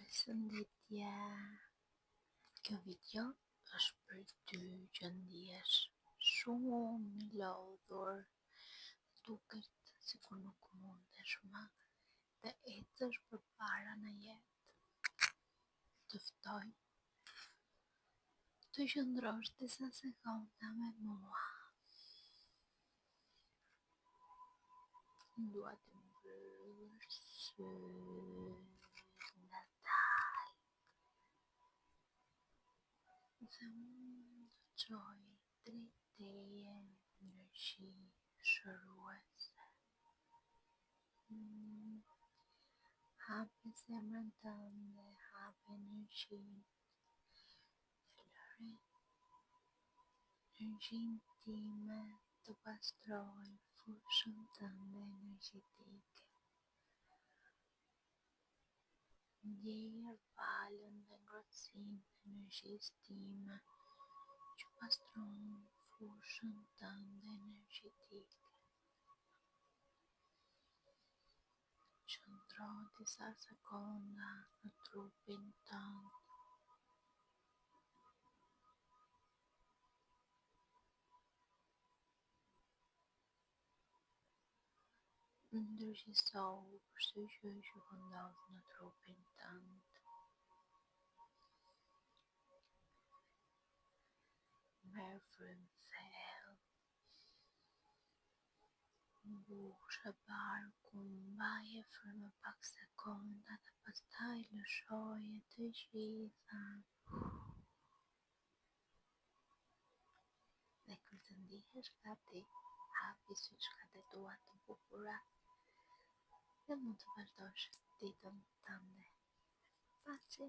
Përshëndetje. Kjo video është për ty që ndihesh shumë i lodhur, duket sikur nuk mundesh më të ecësh përpara në jetë. Të ftoj të qëndrosh disa sekonda me mua. Dua të mbyllësh syt nga dalë dhe unë të çoj drejt teje energji shëruese. Hapi zemrën tënde, hapi energjinë, lëre energjinë time të pastroj fushën tënde energjetike. Ndjeje valën dhe ngrohtësinë e energjisë time që pastron fushën tënde energjetike. Qëndro disa sekonda në trupin tënd. Ndërgjegjësohu për çdo gjë që po ndodh në trupin tënd. Merr frym thellë, mbush e barkun, mbaje frymën pak sekonda dhe pastaj lëshoje të gjitha. Dhe kur të ndihesh gati, hapi syt shkate tua të bukura dhe mund të vazhdosh ditën tënde. Paçi.